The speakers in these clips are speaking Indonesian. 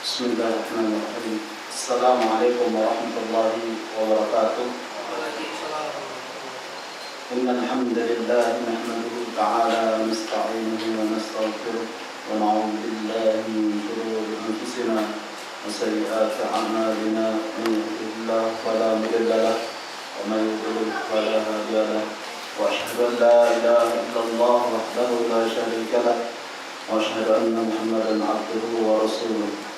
Bismillahirrahmanirrahim. Assalamualaikum warahmatullahi wabarakatuh. Innal hamdalillah nahmaduhu ta'ala wa nasta'inuhu wa nastaghfiruh wa na'udzu billahi min shururi anfusina wa sayyiati a'malina. Man yahdihillahu fala mudilla lahu wa man yudlil fala hadiya lahu. Wa asyhadu an la ilaha illallah wahdahu la syarika lahu wa asyhadu anna Muhammadan 'abduhu wa rasuluh.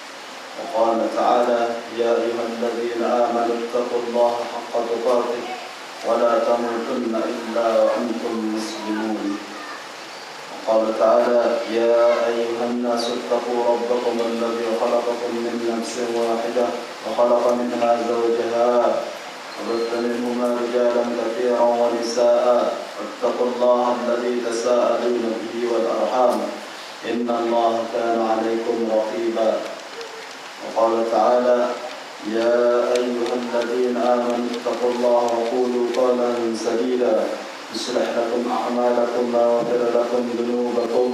وقال تعالى يا أيها الذين آمنوا اتقوا الله حق تقاته ولا تموتن إلا وأنتم مسلمون. وقال تعالى يا أيها الناس اتقوا ربكم الذي خلقكم من نفس واحدة وخلق منها زوجها وبث منهما رجالا كثيرا ونساء واتقوا الله الذي تساءلون به والأرحام إن الله كان عليكم رقيبا. وقال تعالى يا أيها الذين آمنوا اتقوا الله وقولوا قولا سديدا يصلح لكم أعمالكم ويغفر لكم ذنوبكم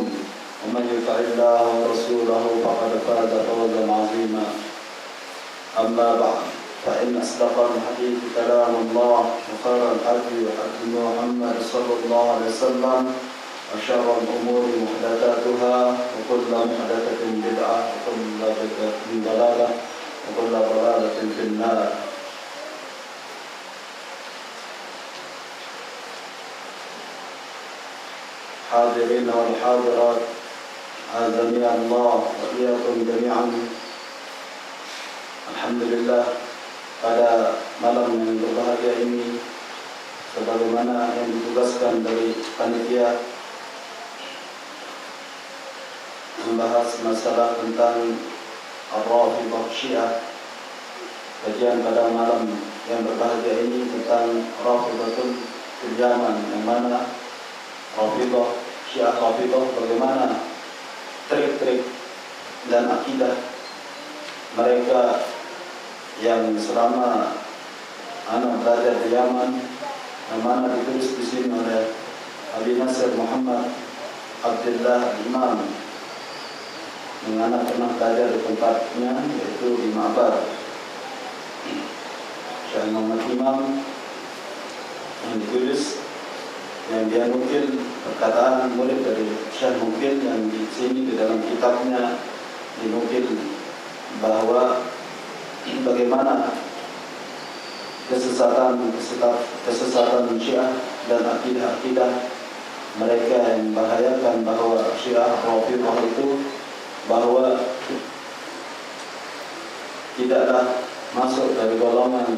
ومن يطع الله ورسوله فقد فاز فوزا عظيما. أما بعد فإن أصدق الحديث كلام الله وخير الهدي هدي محمد صلى الله عليه وسلم وشر الأمور محدثاتها وكل محدثة بدعة وكل بدعة ضلالة وكل ضلالة في النار. حاضرين والحاضرات أعزني الله وإياكم جميعا. Alhamdulillah, pada malam yang berbahagia ini, sebagaimana yang ditugaskan dari panitia membahas masalah tentang Ar-Rafidhah Syiah. Kajian pada malam yang berbahagia ini tentang Rafidhatul fil Yaman, yang mana Rafidhah Syiah Rafidhah, bagaimana trik-trik dan akidah mereka yang selama anak belajar di Yaman, yang mana ditulis di sini oleh Abi Nasir Muhammad Abdullah Imam, yang anak pernah belajar di tempatnya, yaitu di Ma'bar Syekh Muhammad Imam, yang ditulis, yang dia nukil perkataan murid dari Syekh Mukil, yang di sini di dalam kitabnya dinukil bahwa bagaimana kesesatan Syiah dan akidah-akidah mereka yang membahayakan, bahwa Syiah Rafidhah itu bahwa tidaklah masuk dari golongan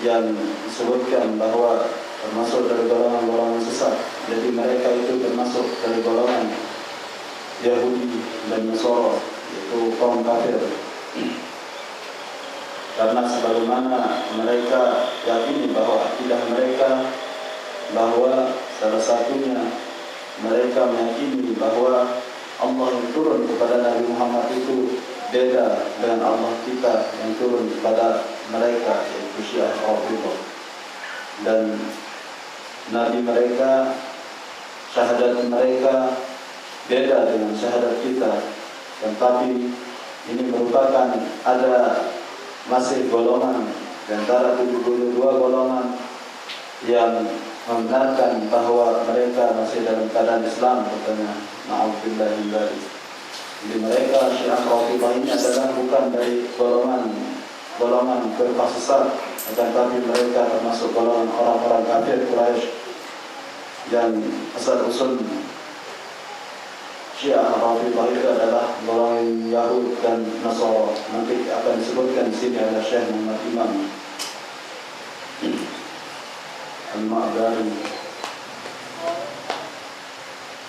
yang disebutkan bahwa termasuk dari golongan-golongan sesat. Jadi mereka itu termasuk dari golongan Yahudi dan Nasara, yaitu kaum kafir. Karena sebagaimana mereka yakini bahwa akidah mereka, bahwa salah satunya mereka meyakini bahwa Allah yang turun kepada Nabi Muhammad itu beda dengan Allah kita yang turun kepada mereka, yaitu Syiah Rafidhah. Dan Nabi mereka, syahadat mereka beda dengan syahadat kita. Tetapi ini merupakan ada masih golongan di antara 72 golongan yang membenarkan bahwa mereka masih dalam keadaan Islam, katanya. Na'udzubillah min dzalik. Jadi mereka Syiah Rafidhah ini adalah bukan dari golongan firqah sesat, akan tapi mereka termasuk golongan orang-orang kafir Quraisy, yang asal usul Syiah Rafidhah itu adalah golongan Yahud dan Nasara. Nanti akan disebutkan di sini oleh Syekh Muhammad Imam Al-Ma'bari.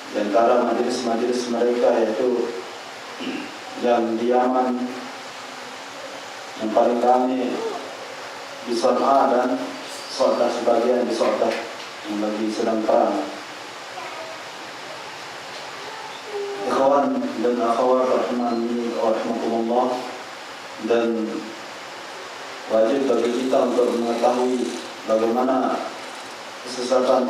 Di antara majelis-majelis mereka, yaitu yang di Yaman, yang paling ramai di San'a dan Sa'dah, sebagian di Sa'dah yang lagi sedang perang. Ikhwan dan akhwat rahimani wa rahmatullah, dan wajib bagi kita untuk mengetahui bagaimana kesesatan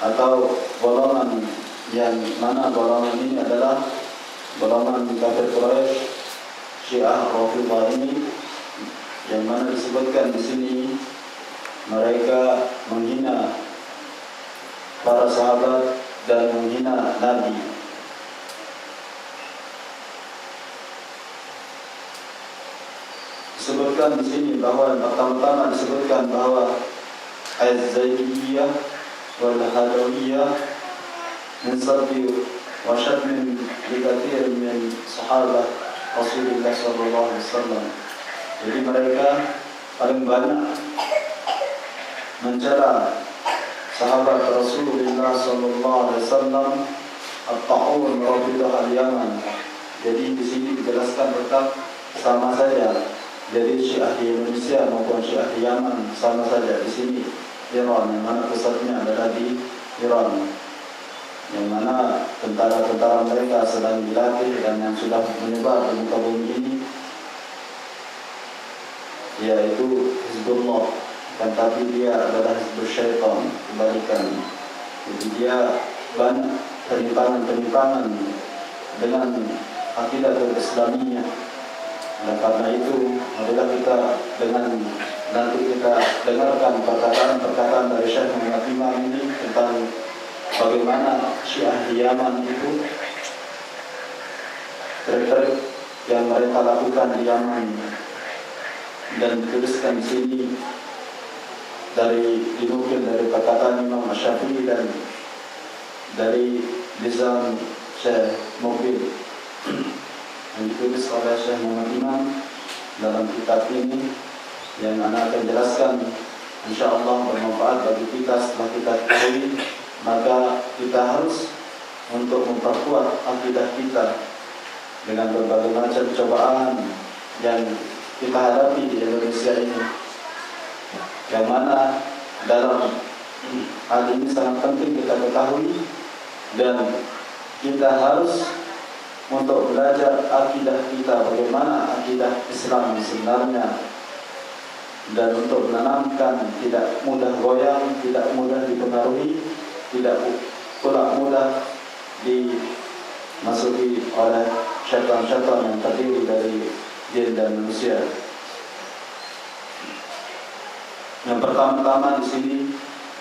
atau golongan yang mana golongan ini adalah golongan kafir Quraisy Syiah Rafidhah ini, yang mana disebutkan di sini mereka menghina para sahabat dan menghina Nabi. Disebutkan di sini bahwa pertama-tama disebutkan bahwa Az-Zaidiyah wal Hadawiyah min sabbi wa syatmin li katsir min sahabat Rasulullah sallallahu alaihi wasallam. Jadi mereka paling banyak mencela sahabat Rasulullah sallallahu alaihi wasallam, at-ta'un Rafidah al-Yaman. Jadi di sini dijelaskan tetap sama saja. Jadi Syiah di Indonesia maupun Syiah di Yaman sama saja. Di sini Iran, yang mana pusatnya adalah di Iran, yang mana tentara-tentara mereka sedang dilatih dan yang sudah menyebar di muka bumi ini, yaitu Hizbullah. Dan tapi dia adalah Hizbul Syaitan, kebalikan. Jadi dia banyak penyimpangan-penyimpangan dengan akidah Islamiyah. Dan karena itu adalah kita nanti kita dengarkan perkataan dari Syekh Muhammad Imam ini tentang bagaimana Syiah di Yaman itu, trik-trik yang mereka lakukan di Yaman, dan dituliskan di sini dinukil dari perkataan Imam Syafi'i dan dari lisan Syekh Mubil yang ditulis oleh Syekh Muhammad Imam dalam kitab ini, yang anak akan jelaskan insyaallah bermanfaat bagi kita. Setelah kita ketahui, maka kita harus untuk memperkuat akidah kita dengan berbagai macam cobaan yang kita hadapi di Indonesia ini, yang mana dalam hal ini sangat penting kita ketahui, dan kita harus untuk belajar akidah kita, bagaimana akidah Islam sebenarnya, dan untuk menanamkan tidak mudah goyang, tidak mudah dipengaruhi, tidak pula mudah dimasuki oleh syaitan-syaitan yang terdiri dari jin dan manusia. Yang pertama-tama di sini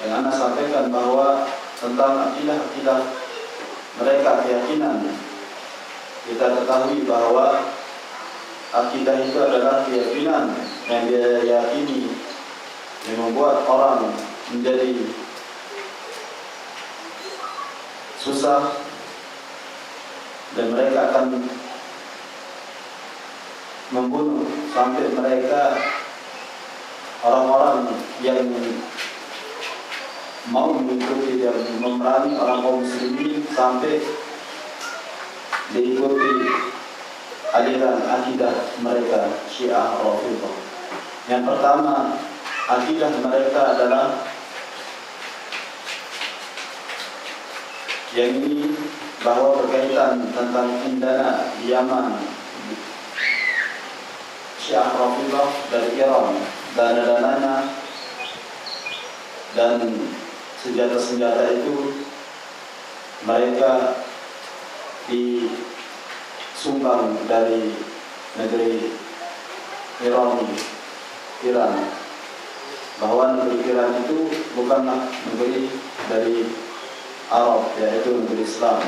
yang Anda sampaikan bahwa tentang akidah mereka, keyakinan. Kita ketahui bahwa akidah itu adalah keyakinan yang dia yakini, yang membuat orang menjadi susah, dan mereka akan membunuh sampai mereka orang-orang yang mau mengikuti dan memerangi orang kaum muslimin sampai diikuti aliran akidah mereka Syiah Rafidhah. Yang pertama, akidah mereka adalah yang ini, bahwa berkaitan tentang Indana di Yaman, Syiah Rafidhah dari Iran, dana-dananya dan senjata-senjata itu mereka disumbang dari negeri Iran, bahwa negeri Iran itu bukanlah negeri dari Arab, yaitu negeri Islam.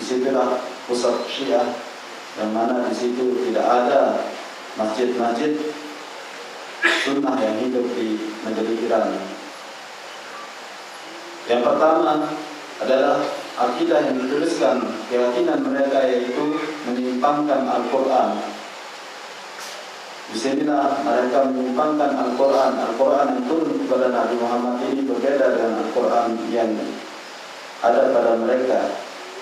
Disitulah pusat Syiah, yang mana di situ tidak ada masjid-masjid sunnah yang hidup di negeri Iran. Yang pertama adalah akidah yang dituliskan, keyakinan mereka, yaitu menyimpangkan Al-Quran. Disinilah mereka menyimpangkan Al-Quran. Al-Quran yang turun kepada Nabi Muhammad ini berbeda dengan Al-Quran yang ada pada mereka.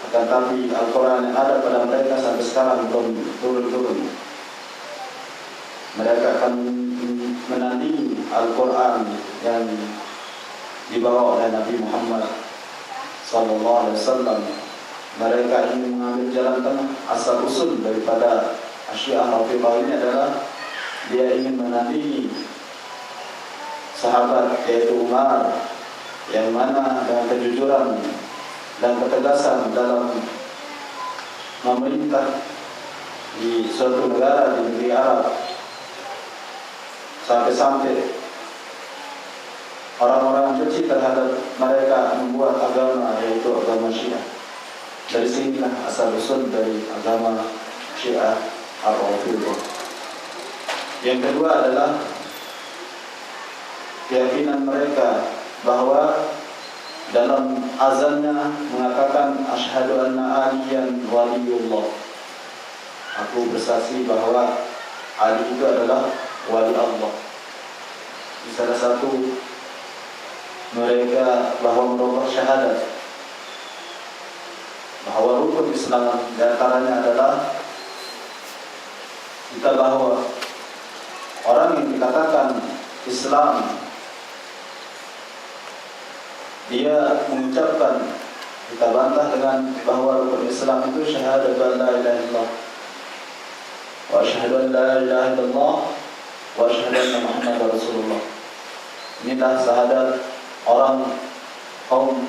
Akan tapi Al-Quran yang ada pada mereka sampai sekarang belum turun-turun. Mereka akan menandingi Al-Quran yang dibawa oleh Nabi Muhammad sallallahu alaihi wasallam. Mereka ingin mengambil jalan tengah. Asal usul daripada Syiah Rafidhah ini adalah dia ingin menandingi sahabat, yaitu Umar, yang mana dengan kejujuran dan ketegasan dalam memerintah di suatu negara di negeri Arab, sampai-sampai orang-orang benci terhadap mereka membuat agama, yaitu agama Syiah. Dari sinilah asal usul dari agama Syiah Ar-Rafidhah. Yang kedua adalah keyakinan mereka bahwa dalam azannya mengatakan asyhadu anna aliyan waliyullah. Aku bersaksi bahwa Ali itu adalah wali Allah. Di salah satu mereka bahwa merubah syahadat, bahwa rukun Islam di antaranya adalah kita bahwa orang yang dikatakan Islam, dia mengucapkan, kita bantah dengan bahwa rukun Islam itu syahadat la ilaha illallah wa asyhadu an la ilaha illallah wa asyhadu anna Muhammadar Rasulullah. Inilah syahadat orang kaum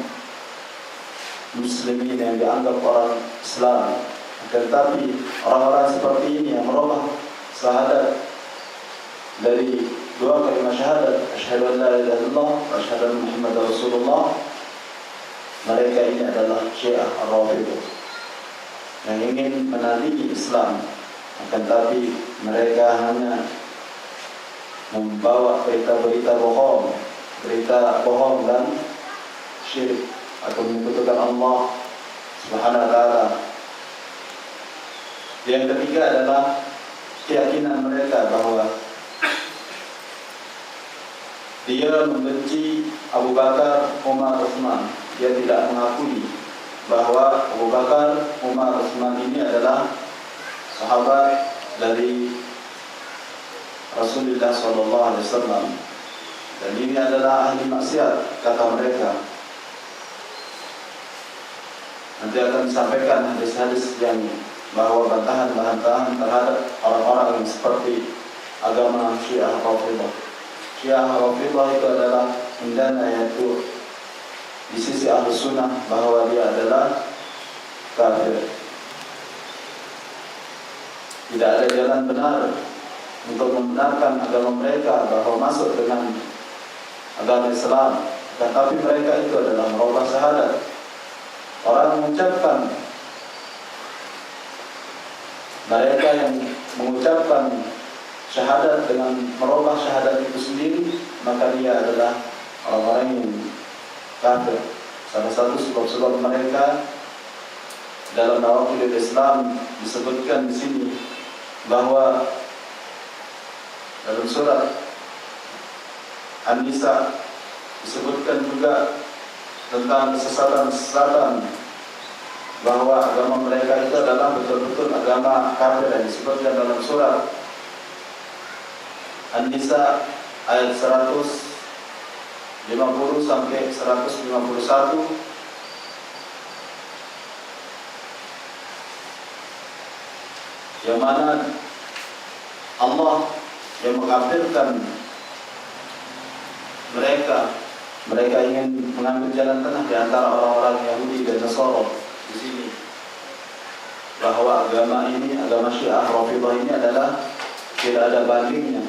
muslimin yang dianggap orang Islam. Tetapi orang-orang seperti ini yang merubah syahadat dari dua kalimat syahadat, asyhadu an la ilaha illallah wa asyhadu anna Muhammadar Rasulullah, mereka ini adalah Syiah Ar-Rafidhah yang ingin menandingi Islam. Akan tapi mereka hanya membawa berita-berita bohong, berita bohong dan syirik atau menyekutukan Allah Subhanahu wa taala. Yang ketiga adalah keyakinan mereka bahwa dia membenci Abu Bakar, Umar, Utsman. Dia tidak mengakui bahwa Abu Bakar, Umar, Utsman ini adalah sahabat dari Rasulullah SAW. Dan ini adalah ahli maksiat, kata mereka. Nanti akan disampaikan hadis-hadis yang bahwa bantahan-bantahan terhadap orang-orang yang seperti agama Syiah Rafidhah. Syiah Rafidhah itu adalah indana, yaitu di sisi Ahlus Sunnah bahwa dia adalah kafir. Tidak ada jalan benar untuk membenarkan agama mereka bahwa masuk dengan agama Islam. Tetapi mereka itu adalah merubah syahadat. Orang mengucapkan, mereka yang mengucapkan syahadat dengan merubah syahadat itu sendiri, maka dia adalah orang-orang yang kafir. Salah satu sebab-sebab mereka dalam Nawaqidul Islam disebutkan di sini bahwa dalam surat An-Nisa disebutkan juga tentang kesesatan-kesesatan, bahwa agama mereka itu adalah betul-betul agama kafir yang disebutkan dalam surat An-Nisa ayat 150 sampai 151. Yang mana Allah yang mengkafirkan mereka ingin mengambil jalan tengah di antara orang-orang Yahudi dan Nasara di sini, bahwa agama ini, agama Syiah Rafidhah ini adalah tidak ada bandingnya,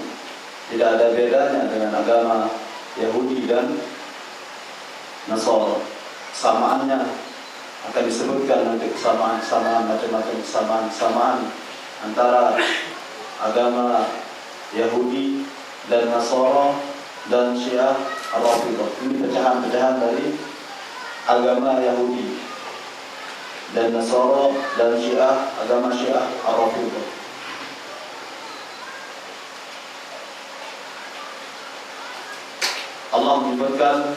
tidak ada bedanya dengan agama Yahudi dan Nasara. Samaannya akan disebutkan nanti, kesamaan macam-macam kesamaan antara agama Yahudi dan Nasara dan Syiah Ar-Rafidhah. Ini pecahan-pecahan dari agama Yahudi dan Nasara dan Syiah, agama Syiah Ar-Rafidhah. Allah menyebutkan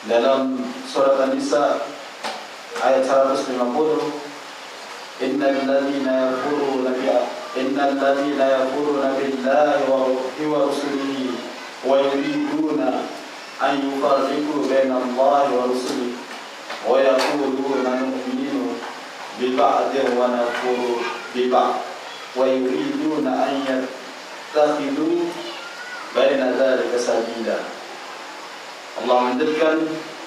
dalam surat An-Nisa ayat 150, innal ladzina yakfuruna billahi wa rusulihi wa yuriduna an yufarriqu baina Allahi wa rusulihi wa yaquluna nu'minu bi ba'din wa nakfuru bi ba'd wa yuriduna an yattakhidhu baina dzalika sabila. Allah menyebutkan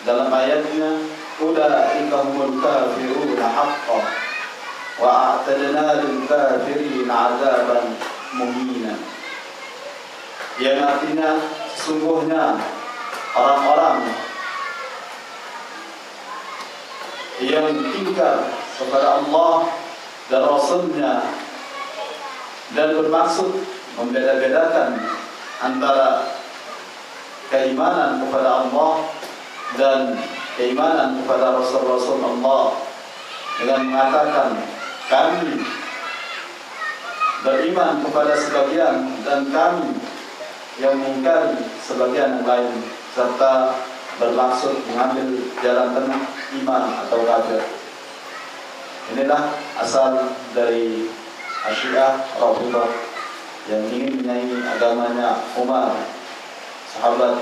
dalam ayatnya, ulaika humul kafiruna haqqan وأعتدنا للكافرين عذابا مهينا. Yang artinya sesungguhnya orang-orang yang tinggal kepada Allah dan Rasulnya dan bermaksud membeda-bedakan antara keimanan kepada Allah dan keimanan kepada Rasul-Rasul Allah dengan mengatakan kami beriman kepada sebagian dan kami yang mengingkari sebagian yang lain, serta bermaksud mengambil jalan tengah iman atau kafir. Inilah asal dari Syiah Rafidhah yang ingin menyaingi agamanya Umar, sahabat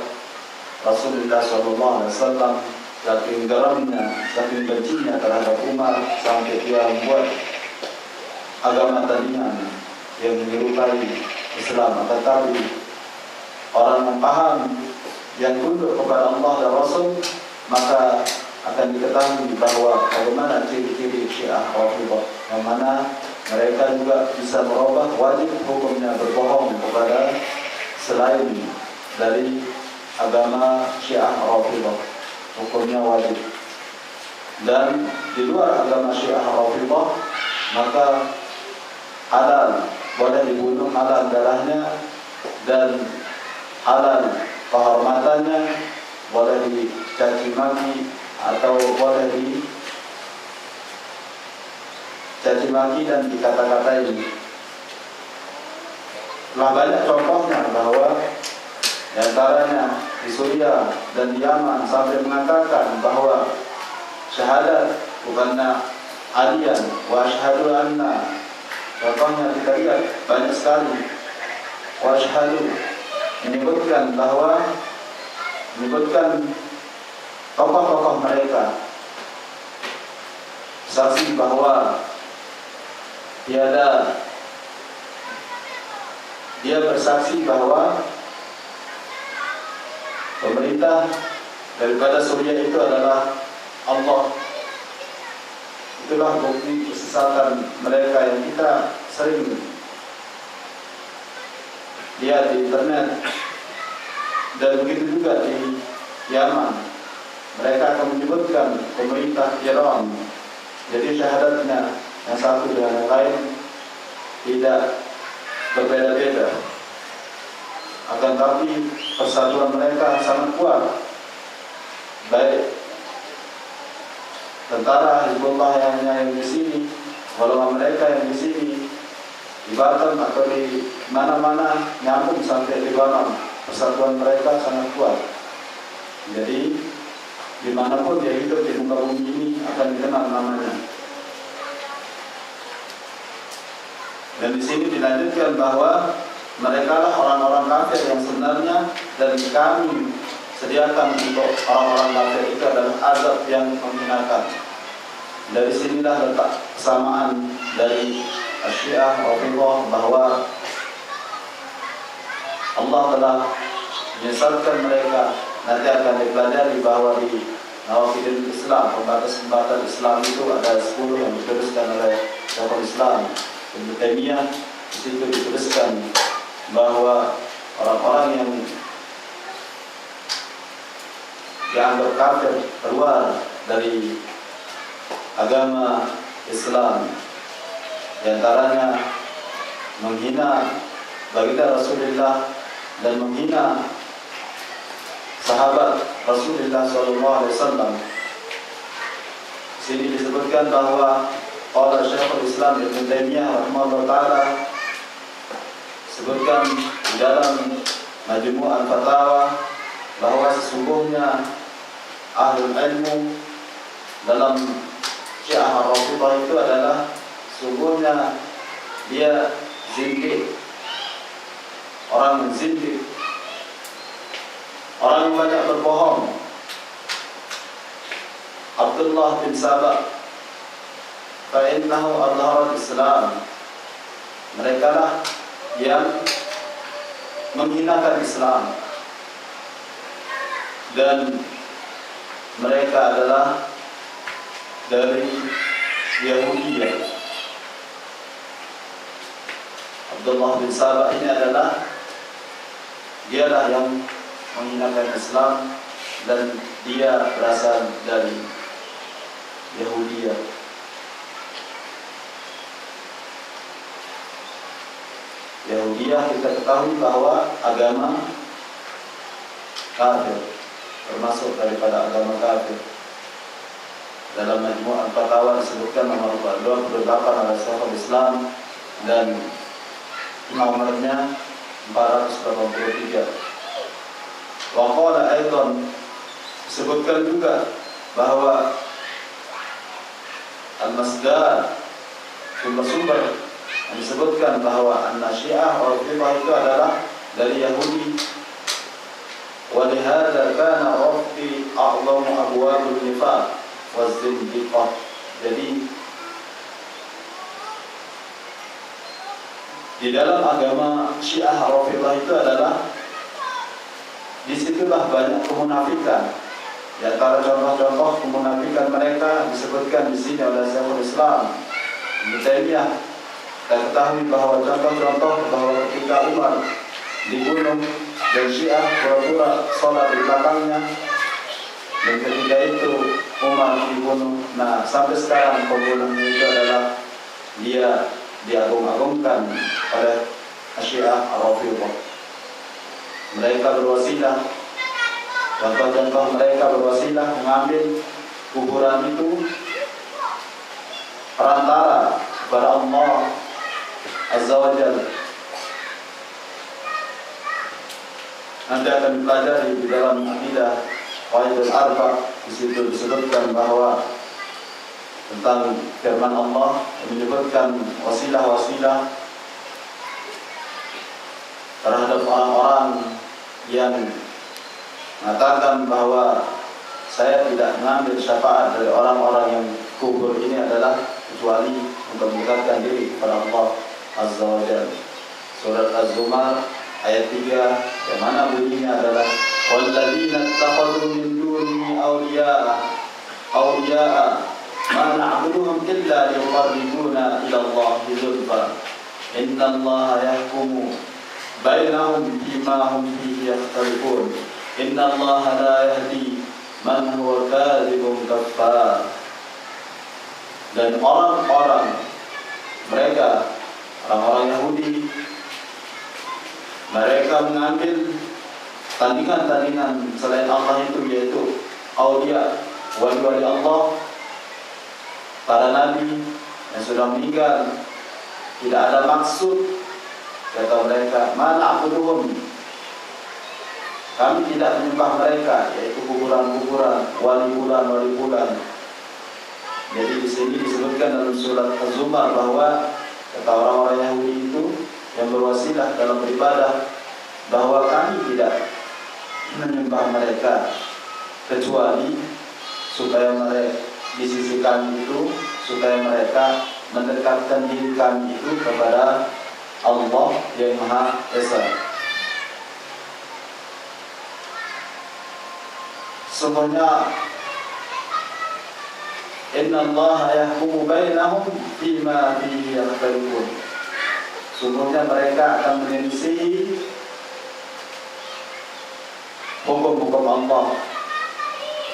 Rasulullah SAW. Saking geramnya, saking bencinya terhadap Umar sampai dia membuat agama tandingan yang menyerupai Islam. Tetapi orang yang paham, yang tunduk kepada Allah dan Rasul, maka akan diketahui bahwa bagaimana ciri-ciri Syiah Rafidhah, yang mana mereka juga bisa merubah wajib hukumnya berbohong kepada selain dari agama Syiah Rafidhah. Hukumnya wajib. Dan di luar agama Syiah Rafidhah, maka halal, boleh dibunuh, halal darahnya dan halal kehormatannya, boleh dicaci maki atau boleh dicaci maki dan dikata-katain. Telah banyak contohnya bahwa di antaranya di Suriah dan di Yaman sampai mengatakan bahwa syahadat bukanlah alian wa asyhadu anna. Contohnya kita lihat banyak sekali. Wa asyhadu menyebutkan tokoh-tokoh mereka, saksi bahwa dia bersaksi bahwa pemerintah daripada Suriah itu adalah Allah. Itulah bukti kesesatan mereka yang kita sering lihat di internet. Dan begitu juga di Yaman, mereka akan menyebutkan pemerintah Iran. Jadi syahadatnya yang satu dengan yang lain tidak berbeda-beda, akan tapi persatuan mereka sangat kuat. Baik tentara Hizbullah yang di sini, golongan mereka yang di sini, di Batam atau di mana-mana nyambung sampai di Lebanon, persatuan mereka sangat kuat. Jadi dimanapun dia hidup di muka bumi ini akan dikenal namanya. Dan di sini dilanjutkan bahwa mereka lah orang-orang kafir yang sebenarnya, dan kami sediakan untuk orang-orang kafir itu adalah azab yang menghinakan. Dari sinilah letak kesamaan dari Syiah Rafidhah, bahwa Allah telah menyesatkan mereka. Nanti akan dipelajari bahwa di Nawaqidul Islam, pembatas-pembatas Islam itu ada 10 yang dituliskan oleh Syekhul Islam Ibnu Taimiyah. Di situ dituliskan bahwa orang-orang yang dianggap kafir, keluar dari agama Islam, di antaranya menghina baginda Rasulullah dan menghina sahabat Rasulullah SAW. Sini disebutkan bahwa qala Syekhul Islam Ibnu Taimiyah rahimahullah taala, sebutkan di dalam Majmu' al-Fatawa bahwa sesungguhnya ahlul ilmu dalam Syiah Rafidhah itu adalah sesungguhnya dia zindiq, orang zindiq, orang yang banyak berbohong. Abdullah bin Sabah, fa'innahu adhara al-Islam, mereka lah yang menghinakan Islam, dan mereka adalah dari Yahudi. Abdullah bin Sabah ini adalah dialah yang menghinakan Islam dan dia berasal dari Yahudiyah. Yahudiyah kita ketahui bahwa agama kafir, termasuk daripada agama kafir. Dalam Majmu' Al-Fatawa disebutkan nomor 28 oleh Syekhul Islam dan nomornya 483. Wa qala aidan, disebutkan juga bahwa al-masdar, sumber-sumber yang disebutkan bahwa an-Syiah Rafidhah itu adalah dari Yahudi. Wa lihadza kana Rafidhi a'zamu abwabun nifaq wa zindiqah. Jadi di dalam agama Syiah Rafidhah itu adalah disitulah banyak kemunafikan. Di antara contoh-contoh kemunafikan mereka disebutkan di sini oleh Syekhul Islam Ibnu Taimiyah. Kita ketahui bahwa contoh-contoh bahwa ketika Umar dibunuh dan Syiah pura-pura sholat di belakangnya, dan ketika itu Umar dibunuh. Nah, sampai sekarang pembunuhnya itu adalah dia diagung-agungkan oleh Syiah Rafidhah. Mereka berwasilah, contoh-contoh mereka berwasilah mengambil kuburan itu perantara kepada Allah Azza wa Jalla. Nanti akan dipelajari di dalam akidah Qaidul Arba'. Di situ disebutkan bahwa tentang firman Allah yang menyebutkan wasilah-wasilah terhadap orang-orang yang mengatakan bahwa saya tidak mengambil syafaat dari orang-orang yang kubur ini adalah kecuali untuk mendekatkan diri kepada Allah Azza wa Jalla. Surat Az-Zumar ayat 3 yang mana bunyinya adalah walladzina ittakhadhu min dunihi awliya'a ma na'buduhum illa liyuqarribuna ila Allahi zulfa innallaha yahkumu bainahum fima hum fihi yakhtalifun innallaha la yahdi man huwa kadzibun kaffar. Dan orang-orang mereka, orang-orang Yahudi, mereka mengambil tandingan-tandingan selain Allah itu, yaitu aulia, wali-wali Allah, para nabi yang sudah meninggal. Tidak ada maksud, kata mereka, mana na'buduhum, kami tidak menyembah mereka, yaitu kuburan-kuburan, wali bulan. Jadi di sini disebutkan dalam surat Az-Zumar bahwa kata orang-orang Yahudi itu yang berwasilah dalam beribadah bahwa kami tidak menyembah mereka kecuali supaya mereka di sisi kami itu, supaya mereka mendekatkan diri kami itu kepada Allah yang Maha Esa. Semuanya innallaha yahkumu bainahum fima fihi yakhtalifun. Sungguhnya mereka akan menyelisihi hukum-hukum Allah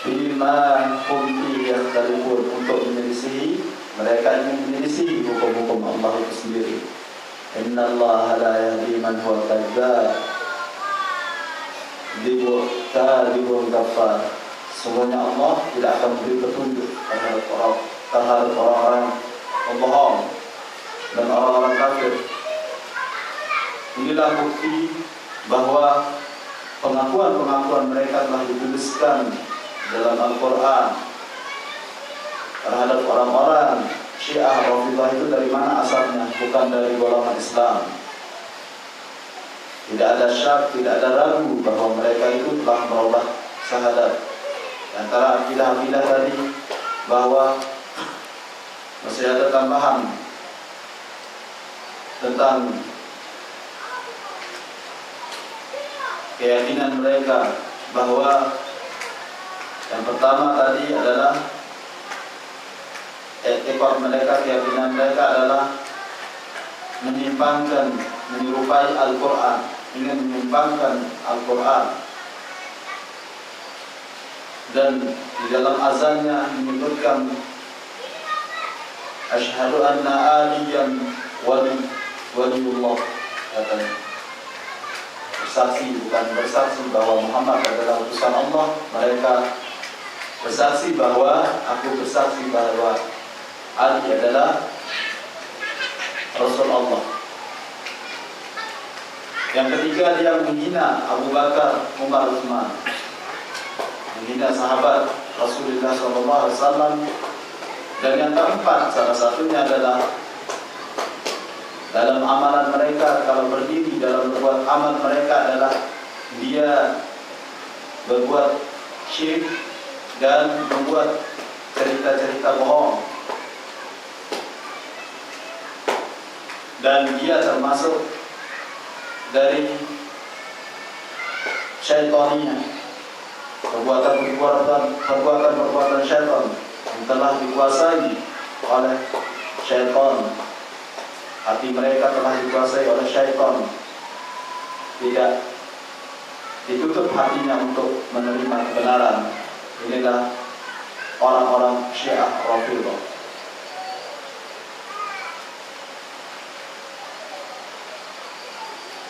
fima hum fihi yakhtalifun, untuk menyelisihi, mereka ingin menyelisihi hukum-hukum Allah itu sendiri. Innallaha la yahdi man huwa kadzdzab dibun kafar. Semuanya Allah tidak akan beri petunjuk terhadap orang-orang pembohong dan orang-orang kafir. Inilah bukti bahwa pengakuan-pengakuan mereka telah dituliskan dalam Al-Quran terhadap orang-orang Syiah Rafidhah itu dari mana asalnya, bukan dari golongan Islam. Tidak ada syak, tidak ada ragu bahwa mereka itu telah merubah syahadat. Antara akidah-akidah tadi bahwa masih ada tambahan tentang keyakinan mereka, bahwa yang pertama tadi adalah etikot mereka, keyakinan mereka adalah menyerupai Al-Quran, ingin menyimpangkan Al-Quran, dan di dalam azannya menyebutkan asyhadu anna aliyan waliullah, katanya bersaksi, bukan bersaksi bahwa Muhammad adalah utusan Allah, mereka bersaksi bahwa aku bersaksi bahwa Ali adalah Rasul Allah. Yang ketiga, dia menghina Abu Bakar, Umar, Utsman, menghina sahabat Rasulullah SAW. Dan yang keempat, salah satunya adalah dalam amalan mereka, kalau berdiri dalam berbuat amal mereka adalah dia berbuat syirik dan membuat cerita-cerita bohong. Dan dia termasuk dari syaitannya, perbuatan syaitan yang telah dikuasai oleh syaitan. Hati mereka telah dikuasai oleh syaitan, tidak ditutup hatinya untuk menerima kebenaran. Inilah orang-orang Syiah Rafidhah.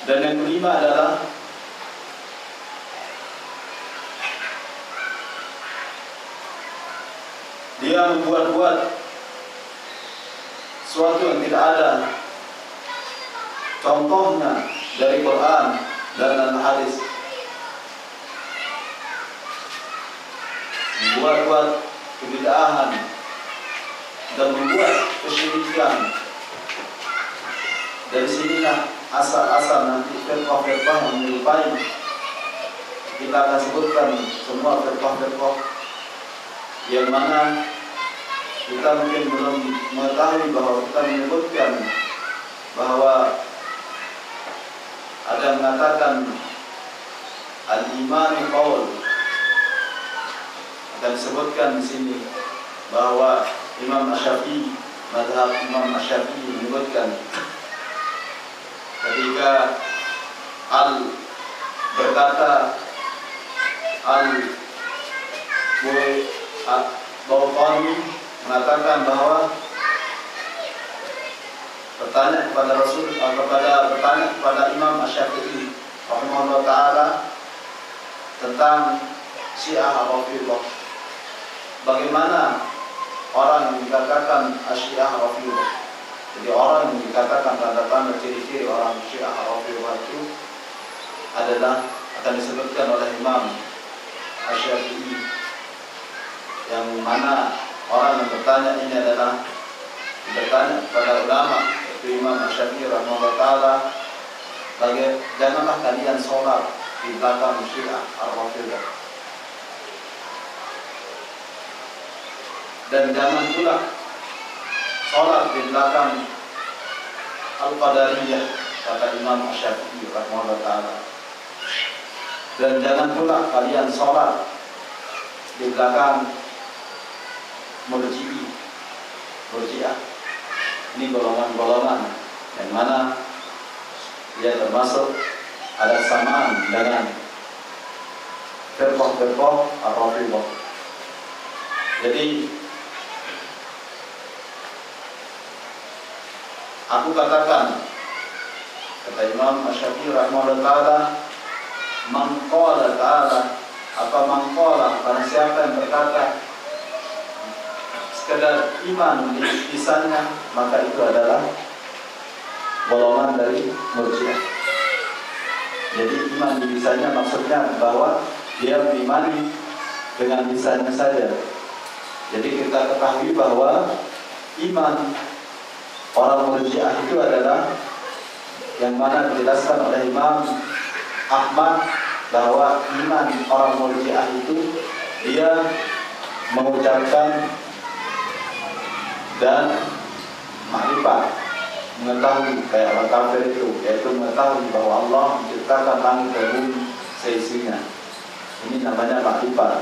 Dan yang kelima adalah dia membuat-buat sesuatu yang tidak ada contohnya dari Quran dan hadis, membuat-buat kebid'ahan dan membuat kesyirikan. Dari sinilah asal-asal nanti firqah-firqah yang menyerupai. Kita akan sebutkan semua firqah-firqah yang mana kita mungkin belum mengetahui bahwa kita menyebutkan bahwa ada yang mengatakan al-iman qaul. Akan disebutkan di sini bahwa Imam Asy-Syafi'i, mazhab Imam Asy-Syafi'i menyebutkan ketika berkata Al-Bawqani mengatakan bahwa bertanya kepada Imam Asy-Syafi'i rahimahullah taala tentang Syiah Rafidhah, bagaimana orang yang dikatakan Syiah Rafidhah. Jadi orang yang dikatakan tanda-tanda ciri-ciri orang Syiah Rafidhah itu adalah akan disebutkan oleh Imam Asy-Syafi'i, yang mana orang yang bertanya ini adalah bertanya kepada ulama, yaitu Imam Asy-Syafi'i rahimahullah taala, janganlah kalian sholat di belakang Syiah Rafidhah, dan jangan pula sholat di belakang Al-Qadariyah, kata Imam Asy-Syafi'i rahimahullah ta'ala. Dan jangan pula kalian sholat di belakang Murji'ah. Ini golongan-golongan yang mana dia termasuk ada samaan dengan firqah-firqah Ar-Rafidhah. Jadi aku katakan, kata Imam Asy-Syafi'i rahimahullah ta'ala, man qala ta'ala, pada siapa yang berkata sekedar iman di lisannya, maka itu adalah golongan dari Murji'ah. Jadi iman di lisannya maksudnya bahwa dia mengimani dengan lisannya saja. Jadi kita ketahui bahwa iman orang Murji'ah itu adalah yang mana dijelaskan oleh Imam Ahmad bahwa iman orang Murji'ah itu dia mengucapkan dan makrifat, mengetahui kayak orang kafir itu, yaitu mengetahui bahwa Allah menciptakan langit dan bumi seisinya. Ini namanya makrifat.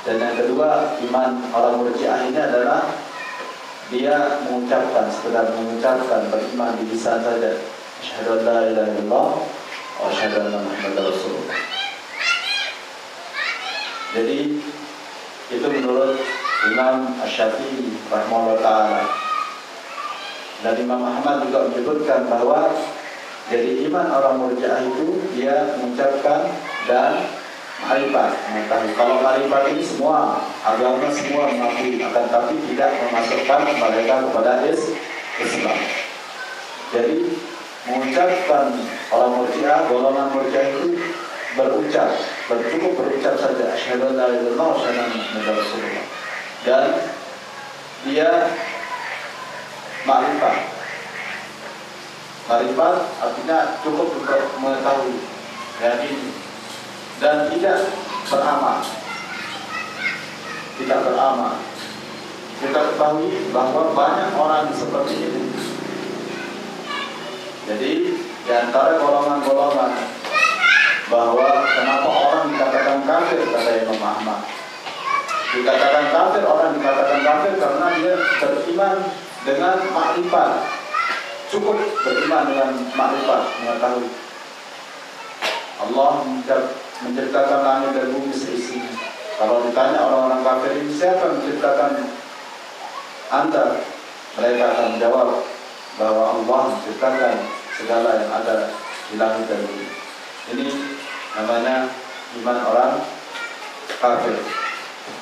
Dan yang kedua, iman orang Murji'ah ini adalah dia sekedar mengucapkan beriman di lisan saja, asyhadu an la ilaha illallah wa asyhadu anna Muhammadar Rasulullah. Jadi itu menurut Imam Asy-Syafi'i rahimahullah ta'ala. Dan Imam Ahmad juga menyebutkan bahwa jadi iman orang Murji'ah itu dia mengucapkan dan ma'rifat, mengetahui. Kalau ma'rifat ini semua agama semua mengakui, akan tapi tidak memasukkan mereka kepada Islam. Jadi mengucapkan orang Murji'ah, golongan Murji'ah itu cukup berucap saja asyhadu an la ilaha illallah wa asyhadu anna Muhammadar Rasulullah. Dan dia ma'rifat artinya cukup untuk mengetahui dan tidak beramal. Kita ketahui bahwa banyak orang seperti itu. Jadi di antara golongan-golongan bahwa kenapa orang dikatakan kafir, kata Imam Ahmad. Orang dikatakan kafir karena dia beriman dengan makrifat. Cukup beriman dengan makrifat, mengetahui Allah menciptakan langit dan bumi seisinya. Kalau ditanya orang-orang kafir ini, siapa yang menciptakan Anda? Mereka akan menjawab bahwa Allah menciptakan segala yang ada di langit dan bumi. Ini namanya iman orang kafir.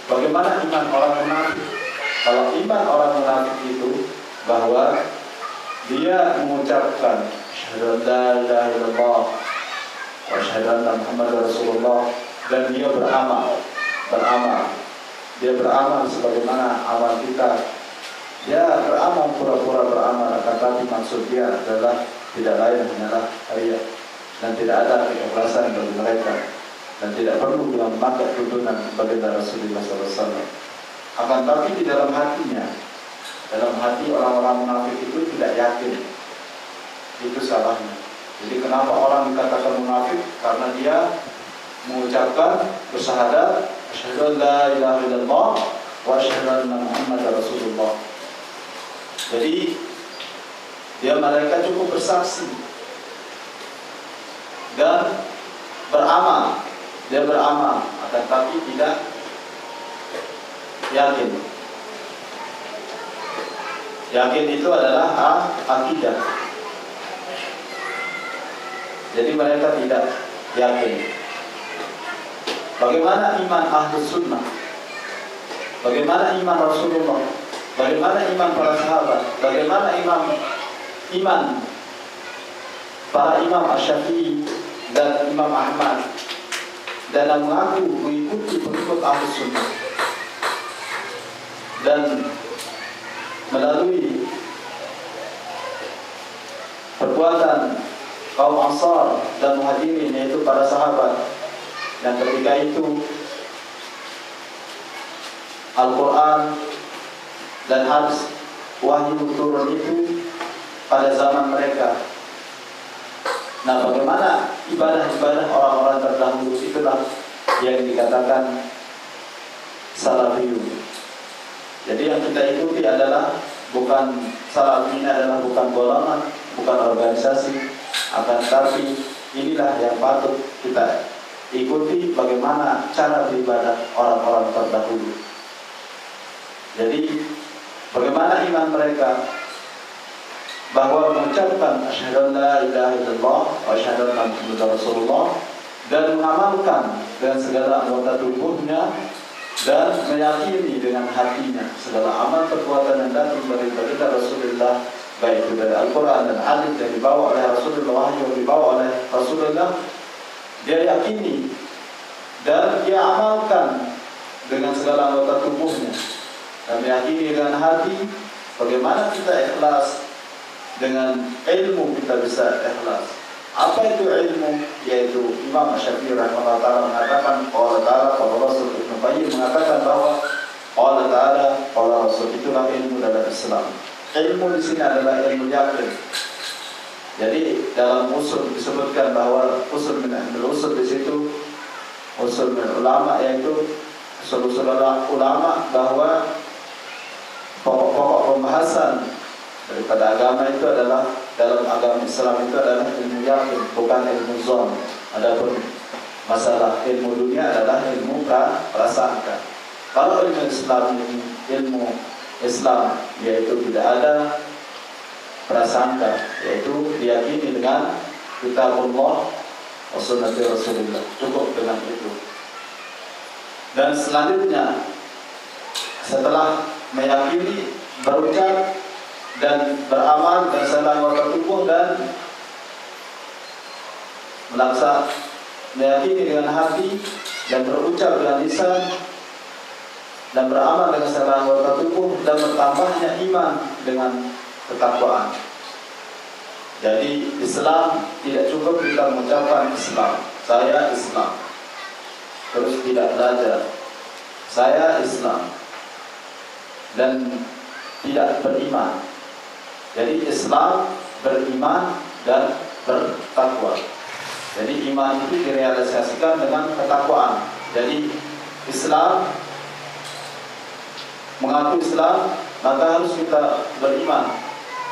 Bagaimana iman orang munafik? Kalau iman orang munafik itu bahwa dia mengucapkan asyhadu an la ilaha illallah wa asyhadu anna Muhammadar Rasulullah, dan dia beramal. Dia beramal sebagaimana amal kita. Dia beramal pura-pura beramal, tetapi maksud dia adalah tidak lain hanyalah riya, dan tidak ada keikhlasan bagi mereka, dan tidak perlu dalam memakai tuntunan baginda Rasulullah SAW. Akan tapi di dalam hati orang-orang munafik itu tidak yakin. Itu salahnya. Jadi kenapa orang dikatakan munafik? Karena dia mengucapkan bersyahadat asyhadu an la ilaha illallah wa asyhadu anna Muhammadar Rasulullah. Jadi mereka cukup bersaksi dan beramal. Dia beramal, akan tapi tidak yakin. Yakin itu adalah akidah. Jadi mereka tidak yakin. Bagaimana iman Ahlus Sunnah? Bagaimana iman Rasulullah? Bagaimana iman para sahabat? Bagaimana iman para Imam Asy-Syafi'i dan Imam Ahmad dalam mengaku mengikuti pengikut Ahlus Sunnah, dan melalui perbuatan kaum Ansar dan Muhajirin, yaitu para sahabat, dan ketika itu Al-Quran dan hadis wahyu turun itu pada zaman mereka. Nah, bagaimana ibadah-ibadah orang-orang terdahulu, itulah yang dikatakan salafiyun. Jadi yang kita ikuti adalah bukan salafi, ini adalah bukan golongan, bukan organisasi, akan tapi inilah yang patut kita ikuti, bagaimana cara beribadah orang-orang terdahulu. Jadi bagaimana iman mereka, bahwa mengucapkan asyhadu an la ilaha illallah wa asyhadu anna Muhammadar Rasulullah, dan mengamalkan dengan segala anggota tubuhnya, dan meyakini dengan hatinya segala amal perbuatan yang datang dari baginda Rasulullah, baik itu dari Al-Quran dan hadis yang dibawa oleh Rasulullah, wahyu yang dibawa oleh Rasulullah, dia yakini dan dia amalkan dengan segala anggota tubuhnya, dan meyakini dengan hati. Bagaimana kita ikhlas? Dengan ilmu kita bisa ikhlas. Apa itu ilmu? Yaitu Imam Asy-Syafi'i rahimahullah ta'ala mengatakan, qala ta'ala, qala Rasul. Ibnu Qayyim mengatakan bahwa qala ta'ala, qala Rasul, itulah ilmu dalam Islam. Ilmu di sini adalah ilmu yakin. Jadi dalam usul disebutkan bahwa usul min usul di situ, usul min ulama, yaitu usul ulama, bahwa pokok-pokok pembahasan daripada agama itu adalah, dalam agama Islam itu adalah ilmu yakin, bukan ilmu zon. Adapun masalah ilmu dunia adalah ilmu prasangka. Kalau ilmu Islam, ilmu Islam yaitu tidak ada prasangka, yaitu diyakini dengan kitabullah wa sunnati Rasulullah, cukup dengan itu. Dan selanjutnya setelah meyakini, berucap dan beramal dan salah anggota tubuh dan meyakini dengan hati dan berucap dengan lisan dan beramal dengan salah anggota tubuh dan bertambahnya iman dengan ketakwaan. Jadi Islam tidak cukup kita mengucapkan Islam, saya Islam, terus tidak belajar saya Islam dan tidak beriman. Jadi Islam beriman dan bertakwa. Jadi iman itu direalisasikan dengan ketakwaan. Jadi Islam, mengaku Islam, maka harus kita beriman.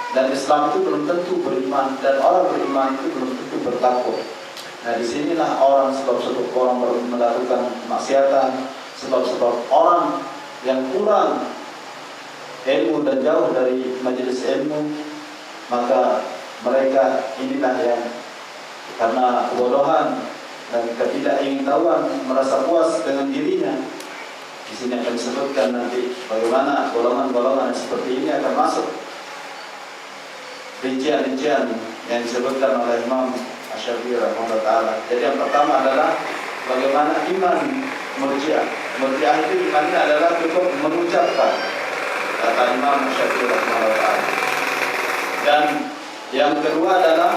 Dan Islam itu belum tentu beriman, dan orang beriman itu belum tentu bertakwa. Nah, disinilah sebab-sebab orang melakukan kemaksiatan, sebab-sebab orang yang kurang ilmu dan jauh dari majelis ilmu, maka mereka inilah yang karena kebodohan dan ketidakingetahuan merasa puas dengan dirinya. Di sini akan disebutkan nanti bagaimana golongan-golongan seperti ini akan masuk, rincian-rincian yang disebutkan oleh Imam Asy-Syafi'i rahimahullah ta'ala. Jadi yang pertama adalah bagaimana iman Murji'ah. Murji'ah itu imannya adalah cukup mengucapkan, kata Imam Asy-Syafi'i rahimahullah ta'ala. Dan yang kedua adalah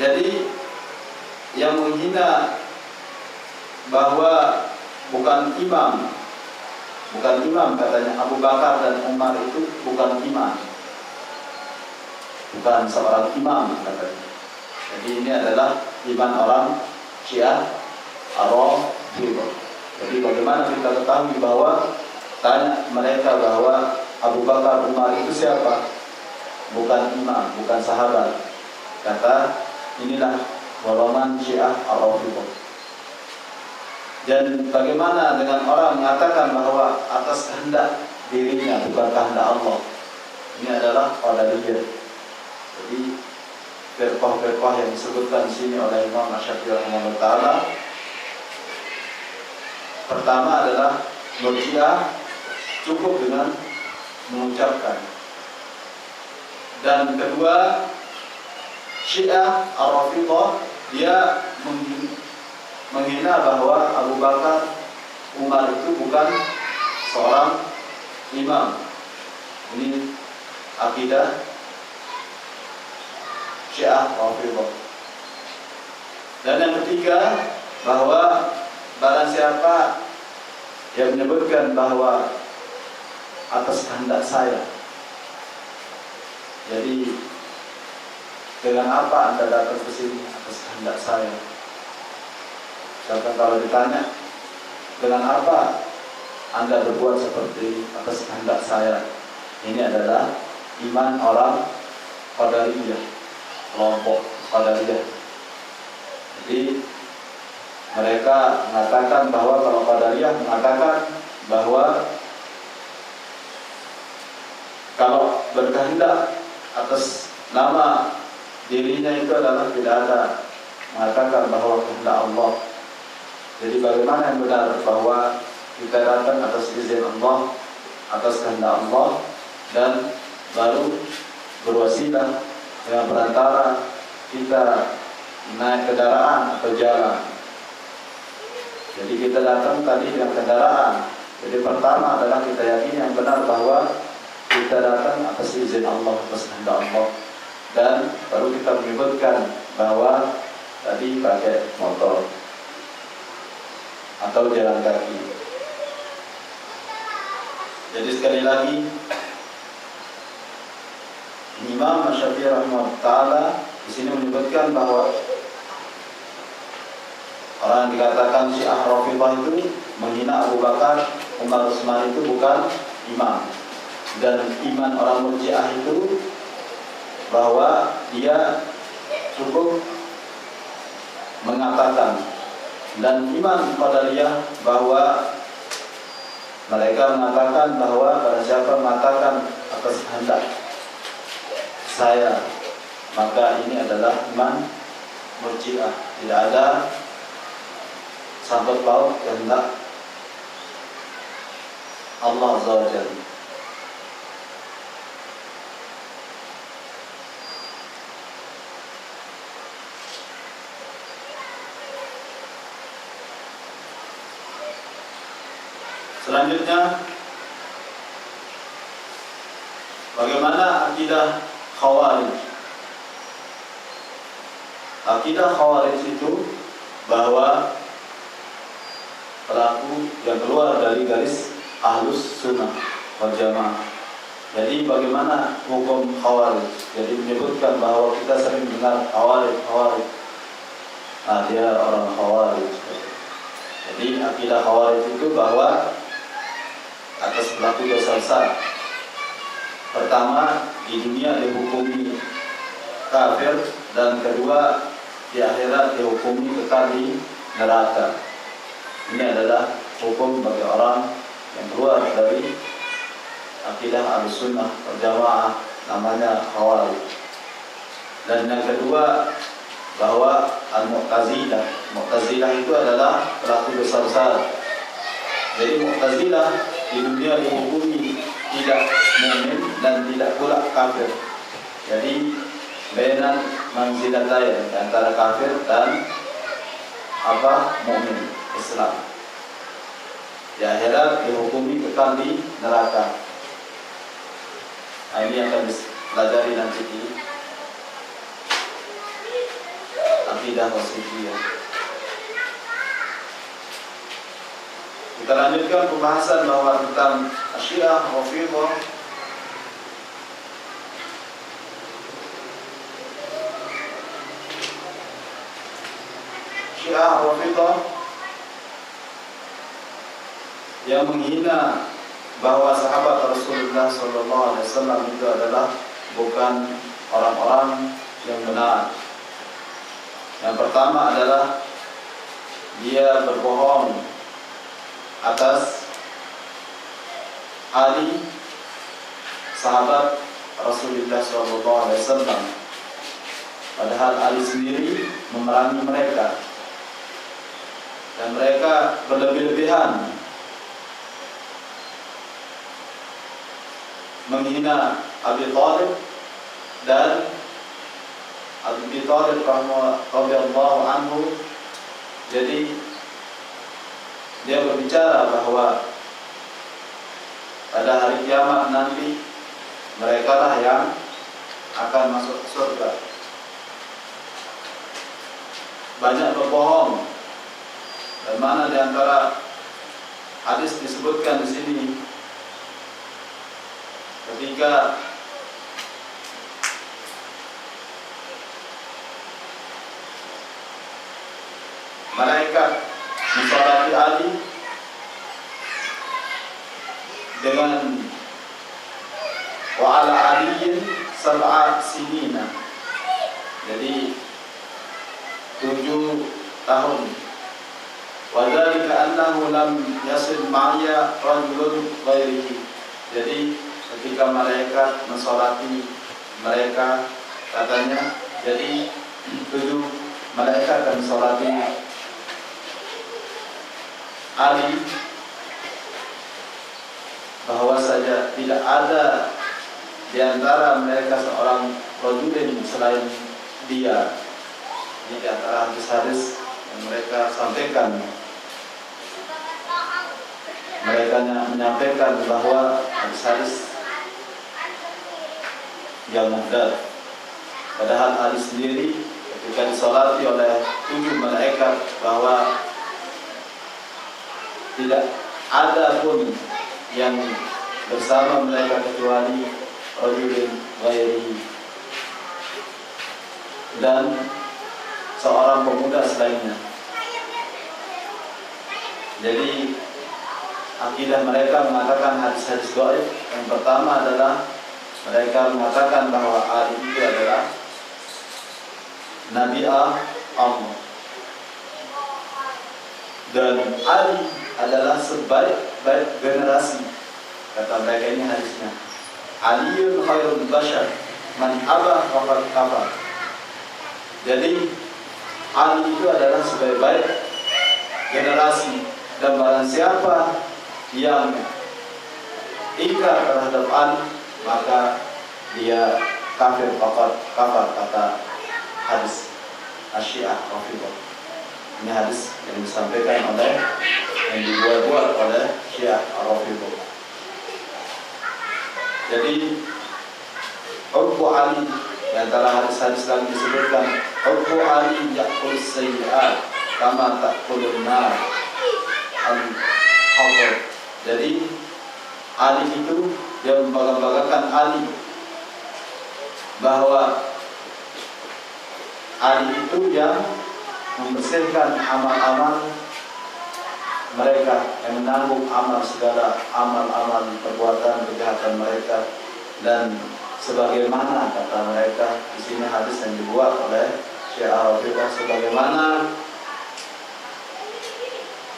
jadi yang menghina bahwa bukan imam katanya Abu Bakar dan Umar itu bukan imam, bukan seorang imam katanya. Jadi ini adalah iman orang Syiah Ar-Rafidhah. Jadi bagaimana kita ketahui bahwa tanya mereka bahwa Abu Bakar Umar itu siapa? Bukan imam, bukan sahabat. Kata inilah golongan Syiah Ar-Rafidhah. Dan bagaimana dengan orang mengatakan bahwa atas kehendak dirinya bukan kehendak Allah? Ini adalah qadariyah. Jadi firqah-firqah yang disebutkan di sini oleh Imam Asy-Syafi'i rahimahullah ta'ala, pertama adalah Murji'ah cukup dengan mengucapkan, dan kedua Syiah Ar-Rafidhah dia menghina bahwa Abu Bakar Umar itu bukan seorang imam. Ini akidah Syiah Rafidhah. Dan yang ketiga, bahwa barang siapa yang menyebutkan bahwa atas kehendak saya, jadi dengan apa Anda datang ke sini? Atas kehendak saya. Misalkan kalau ditanya, dengan apa Anda berbuat seperti atas kehendak saya? Ini adalah iman orang Qadariyah, kelompok Qadariyah. Jadi mereka mengatakan bahwa kalau Qadariyah mengatakan bahwa kalau berkehendak atas nama dirinya itu adalah tidak ada, mengatakan bahwa kehendak Allah. Jadi bagaimana yang benar bahwa kita datang atas izin Allah, atas kehendak Allah, dan baru berwasilah dengan perantara kita naik kendaraan atau jalan. Jadi kita datang tadi dengan kendaraan. Jadi pertama adalah kita yakin yang benar bahwa kita datang atas izin Allah, atas kehendak Allah, dan baru kita menyebutkan bahwa tadi pakai motor atau jalan kaki. Jadi sekali lagi Imam Asy-Syafi'i rahimahullah ta'ala di sini menyebutkan bahwa Orang yang dikatakan Syiah Rafidhah itu menghina Abu Bakar, Umar, Utsman itu bukan imam. Dan iman orang Murji'ah itu bahwa dia cukup mengatakan, dan iman Qadariyah bahwa mereka mengatakan bahwa pada siapa mengatakan atas kehendak saya, maka ini adalah iman Murji'ah. Tidak ada sangkut paut kehendak Allah Azza wa Jalla. Selanjutnya, bagaimana akidah Khawarij? Akidah Khawarij itu bahwa pelaku yang keluar dari garis Ahlus Sunnah wal Jamaah. Jadi bagaimana hukum Khawarij? Jadi menyebutkan bahwa kita sering dengar Khawarij. Nah, dia orang Khawarij. Jadi akidah Khawarij itu bahwa atas pelaku dosa besar, pertama di dunia dihukumi kafir, dan kedua di akhirat dihukumi kekal di neraka. Ini adalah hukum bagi orang yang keluar dari akidah Ahlussunnah wal Jamaah, namanya Khawarij. Dan yang kedua bahwa Al-Mu'tazilah. Mu'tazilah itu adalah pelaku dosa besar. Jadi Mu'tazilah di dunia dihukumi tidak mukmin dan tidak pula kafir. Jadi bainan manzilatain, antara kafir dan mukmin Islam. Di akhirat dihukumi kekal di neraka. Nah, ini akan dipelajari nanti di akidah wasithiyah. Kita lanjutkan pembahasan bahwa tentang Syiah Rafidhah. Syiah Rafidhah yang menghina bahwa sahabat Rasulullah SAW itu adalah bukan orang-orang yang benar. Yang pertama adalah dia berbohong atas Ali, sahabat Rasulullah SAW, padahal Ali sendiri memerangi mereka, dan mereka berlebih-lebihan menghina Abi Thalib, dan Abi Thalib radhiyallahu anhu. Jadi dia berbicara bahwa pada hari kiamat nanti mereka lah yang akan masuk surga. Banyak berbohong. Dan mana di antara hadis disebutkan di sini ketika malaikat mensolati Ali dengan wa ala aliyin sab'a sinina, jadi 7 tahun. Wa dzalika annahu lam yasil ma'ya rajulun ghairihi. Jadi ketika malaikat mensolati mereka, katanya jadi 7 malaikat akan mensolati Ali, bahwa saja tidak ada di antara mereka seorang rajulin selain dia. Ini di antara hadis-hadis yang mereka sampaikan. Mereka menyampaikan bahwa hadis-hadis yang muhdats. Padahal Ali sendiri ketika disolati oleh 7 malaikat bahwa tidak ada pun yang bersama mereka kecuali rajulin ghairihi, dan seorang pemuda selainnya. Jadi akidah mereka mengatakan hadis-hadis gaib. Yang pertama adalah mereka mengatakan bahwa Ali itu adalah Nabi Allah, dan Ali adalah sebaik-baik generasi. Kata mereka, ini hadisnya, Aliyun khairul bashar man aba faqad kafar. Jadi Ali itu adalah sebaik-baik generasi, dan barang siapa yang ingkar terhadap Ali maka dia kafir, faqad kafar, kata hadis Asyiah Rafidhah. Ini hadis yang disampaikan oleh, yang dibuat-buat oleh Syiah Rafidhah. Jadi Hubbu Ali, di antara hadis-hadis yang disebutkan, Hubbu Ali ya'kul sayyi'at kama ta'kulun nar al-hawad. Jadi Ali itu, dia membangga-banggakan Ali, bahwa Ali itu yang membersihkan amal-amal mereka, yang menanggung amal segala amal-amal perbuatan kejahatan mereka. Dan sebagaimana kata mereka, di sini hadis yang dibuat oleh Syiah Rafidhah, sebagaimana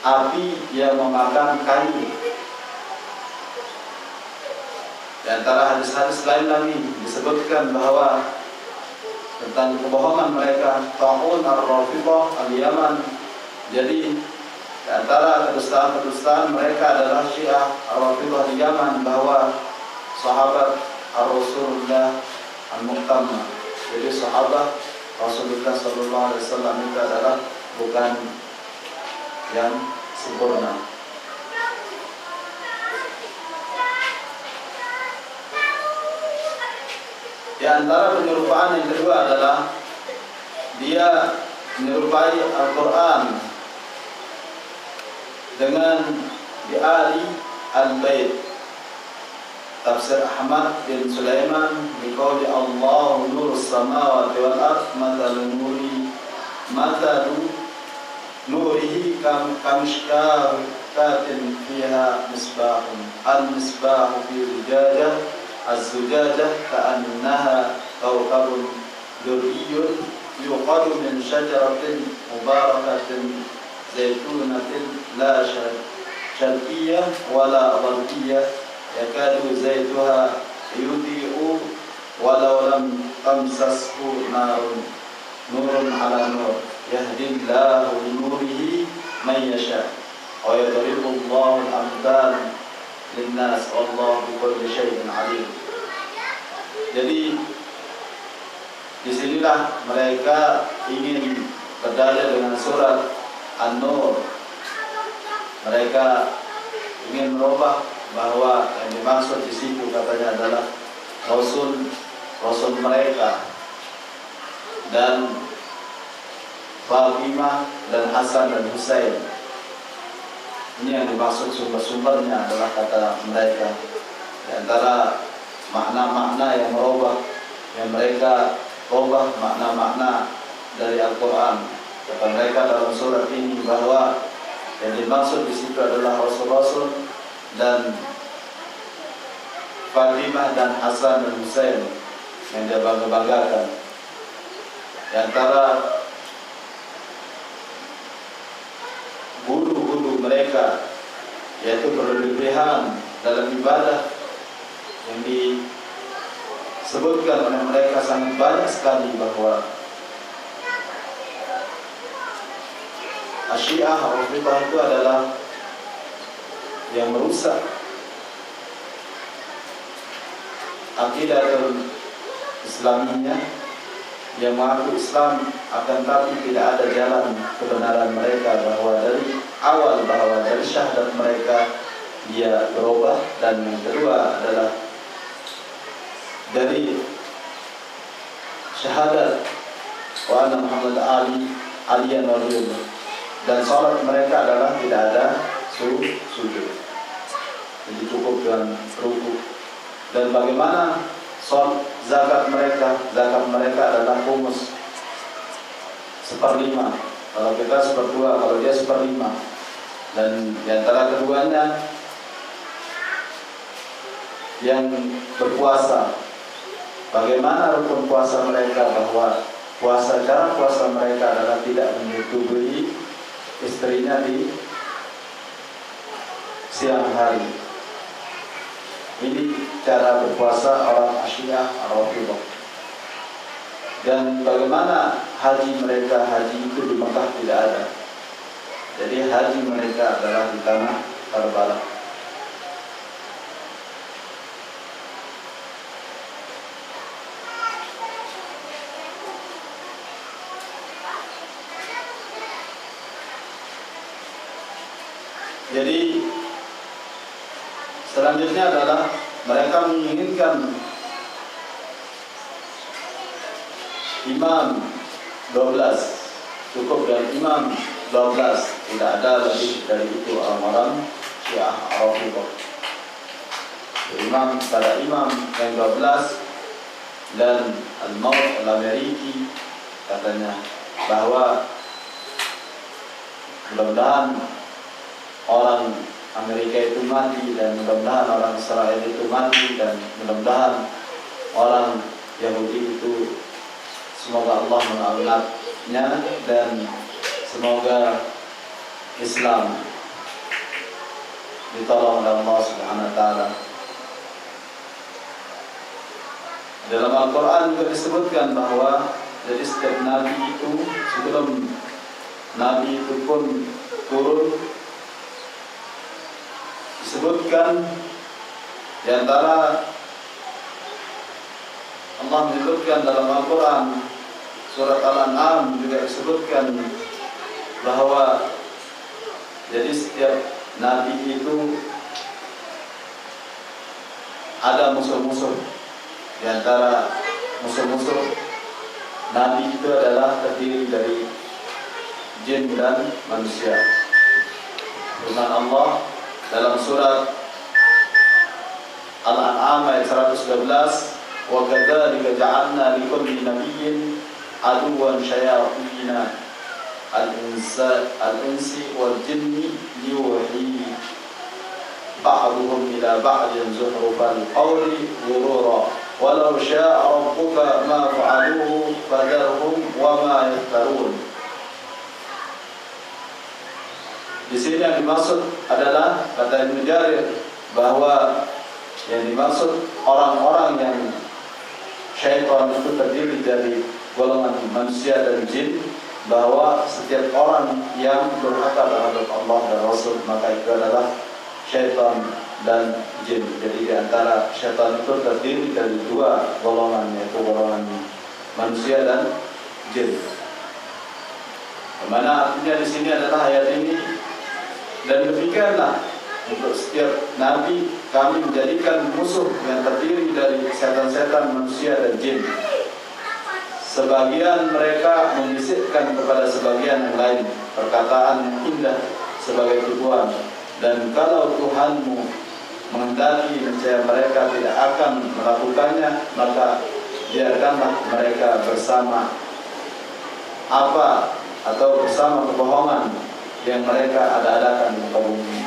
api yang memakan kayu. Di antara hadis-hadis lain lagi disebutkan bahwa tentang kebohongan mereka, Ta'un ar-Rafidhah al-Yaman. Jadi di antara kedustaan-kedustaan mereka adalah Syiah ar-Rafidhah di Yaman, bahwa sahabat Rasulullah al-Muqtamma, jadi sahabat Rasulullah sallallahu alaihi wasallam itu adalah bukan yang sempurna. Di antara penyerupaan yang kedua adalah dia menyerupai Al-Quran dengan di Ali al-Bait. Tafsir Ahmad bin Sulaiman biqauli Allahu nurus samawati wal ard mathalu nurihi kamishkatin fiha misbahun al-misbahu fi zujajah az-zujajah ka'annaha kawkabun durriyun yuqadu min syajaratin mubarakatin zaitunatin la syarqiyyah wala gharbiyyah yakadu zaituha yudhi'u walau lam tamsashu nurun ala nur yahdillahu linurihi man yasha wa yadribu Allahu al-amthal linnas wallahu bikulli syai'in alim. Jadi disinilah mereka ingin berdalil dengan surat An-Nur. Mereka ingin merubah bahwa yang dimaksud di situ katanya adalah Rasul mereka dan Fatimah dan Hasan dan Husain. Ini yang dimaksud, sumber-sumbernya adalah kata mereka. Di antara makna-makna yang merubah, yang mereka ubah makna-makna dari Al-Quran. Kata mereka dalam surat ini bahwa yang dimaksud di situ adalah Rasul-Rasul dan Fatimah dan Hasan dan Husain yang dia bangga-banggakan. Di antara bulu-bulu mereka, yaitu berlebihan dalam ibadah, yang disebutkan oleh mereka sangat banyak sekali, bahwa Asyiah Rafidhah itu adalah yang merusak akidah Islamiyah, yang mengaku Islam akan tapi tidak ada jalan kebenaran mereka, bahwa dari awal, bahwa dari syahadat mereka dia berubah. Dan yang kedua adalah dari syahadat wa anna Muhammad aliyan waliyullah, dan salat mereka adalah tidak ada sujud, jadi cukup dengan ruku. Dan bagaimana zakat mereka adalah khumus 1/5. Kalau kita 1/2, kalau dia 1/5. Dan di antara keduanya yang berpuasa, bagaimana rukun puasa mereka, bahwa cara puasa mereka adalah tidak menyetujui istrinya di siang hari. Ini cara berpuasa orang Syiah Rafidhah. Dan bagaimana haji mereka, haji itu di Mekah tidak ada. Jadi haji mereka adalah di tanah Karbala. Jadi selanjutnya adalah mereka menginginkan imam 12, cukup dengan imam 12, tidak ada lebih dari itu orang-orang Syiah Rafidhah. Imam pada imam yang 12 dan Al-Maut Al-Ameriki katanya bahwa mudah-mudahan orang Amerika itu mati, dan mudah-mudahan orang Israel itu mati, dan mudah-mudahan orang Yahudi itu semoga Allah melaknatnya, dan semoga Islam ditolong oleh Allah Subhanahu wa taala. Dalam Al-Quran juga disebutkan bahwa jadi setiap nabi itu, sebelum nabi itu pun turun, disebutkan di antara Allah menyebutkan dalam Al-Quran, surat Al-An'am juga disebutkan bahwa jadi setiap nabi itu ada musuh-musuh. Di antara musuh-musuh nabi itu adalah terdiri dari jin dan manusia. Firman Allah dalam surat Al-An'am ayat 112, wa kadzalika ja'alna likulli nabiyyin aduwwan syayatina al-insi wal jinni yuhi ba'duhum ila ba'din zuhrufal qawli ghurura walau syaa rabbuka ma fa'aluhu fadharhum wa ma yaftarun. Di sini yang dimaksud adalah, kata Ibnu Jarir, bahwa yang dimaksud orang-orang yang syaitan itu terdiri dari golongan manusia dan jin, bahwa setiap orang yang durhaka terhadap Allah dan Rasul maka itu adalah syaitan dan jin. Jadi di antara syaitan itu terdiri dari dua golongan, yaitu golongan manusia dan jin. Mana artinya di sini adalah ayat ini, dan demikianlah untuk setiap nabi kami menjadikan musuh yang terdiri dari setan-setan manusia dan jin. Sebagian mereka membisikkan kepada sebagian yang lain perkataan yang indah sebagai tujuan, dan kalau Tuhanmu menghendaki niscaya mereka tidak akan melakukannya, maka biarkanlah mereka bersama apa atau bersama kebohongan yang mereka ada-adakan di muka bumi.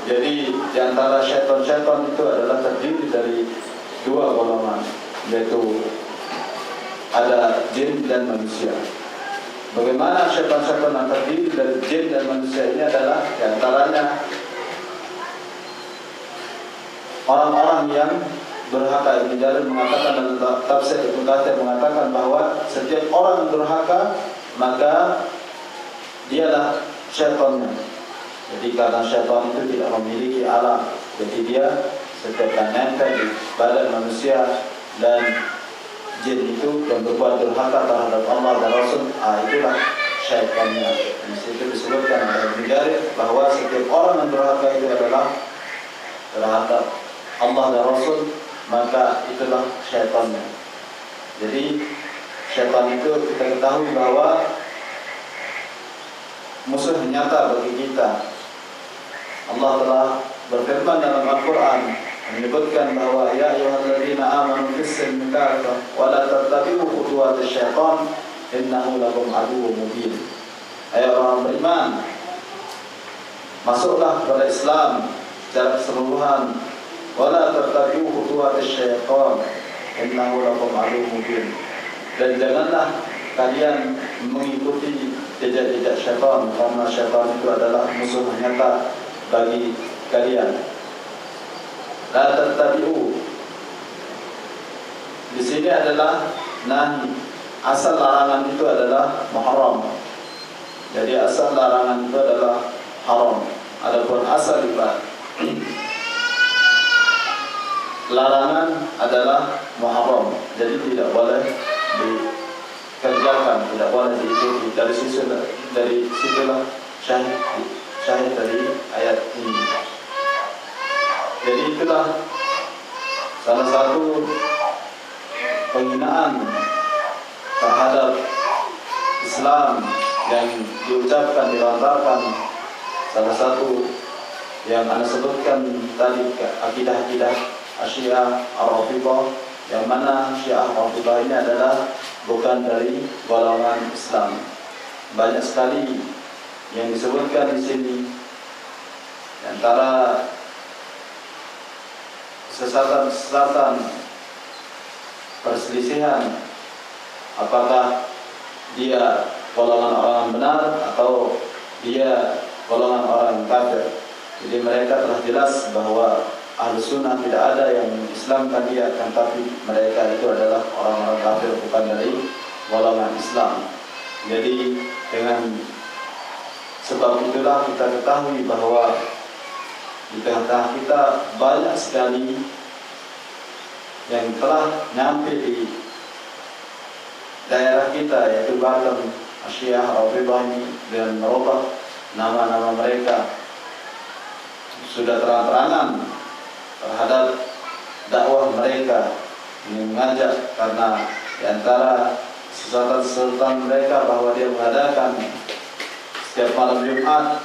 Jadi di antara syaitan-syaitan itu adalah terdiri dari dua golongan, yaitu ada jin dan manusia. Bagaimana syaitan-syaitan yang terdiri dari jin dan manusia ini adalah di antaranya orang-orang yang durhaka. Ibnu Jarir mengatakan dalam tafsir Ibnu Katsir mengatakan bahwa setiap orang yang durhaka maka dialah syaitannya. Jadi karena syaitan itu tidak memiliki alam, jadi dia setiap yang nempel di badan manusia dan jin itu yang berbuat durhaka terhadap Allah dan Rasul, itulah syaitannya. Di situ disebutkan oleh Ibnu Jarir bahwa setiap orang yang durhaka itu adalah terhadap Allah dan Rasul, maka itulah syaitannya. Jadi syaitan itu kita ketahui bahwa musuh nyata bagi kita. Allah telah berfirman dalam Al-Quran menyebutkan bahwa ya ayyuhalladzina amanu fissilmi kafah wa la tattabi'u khutuwatis syaitan innahu lakum aduwwun mubin. Hai orang beriman, masuklah kepada Islam secara keseluruhan. Wala tattabi'u khutuwatisy syaitan innahu lakum aduwwun mubin. Dan janganlah kalian mengikuti jejak-jejak syaitan, karena syaitan itu adalah musuh nyata bagi kalian. La tattabi'u di sini adalah nahi. Asal larangan itu adalah muharram. Jadi asal larangan itu adalah haram. Adapun asal ibadah larangan adalah muharram. Jadi tidak boleh dikerjakan, tidak boleh diikuti. Dari situlah syahid dari ayat ini. Jadi itulah salah satu penghinaan terhadap Islam yang diucapkan, dilontarkan. Salah satu yang Anda sebutkan tadi, akidah-akidah Syiah Ar-Rafidhah, yang mana Syiah Ar-Rafidhah ini adalah bukan dari golongan Islam. Banyak sekali yang disebutkan di sini, antara kesesatan, perselisihan, apakah dia golongan orang benar atau dia golongan orang kafir. Jadi mereka telah jelas bahwa Ahlu Sunnah tidak ada yang mengislamkan dia, kan, tapi mereka itu adalah orang-orang kafir, bukan dari golongan Islam. Jadi dengan sebab itulah kita ketahui bahwa di tengah-tengah kita banyak sekali yang telah nyampe di daerah kita, yaitu Batam, Syiah Rafidhah ini, dengan merubah nama-nama mereka sudah terang-terangan terhadap dakwah mereka, mengajak, karena di antara kesesatan mereka bahwa dia mengadakan setiap malam Jumat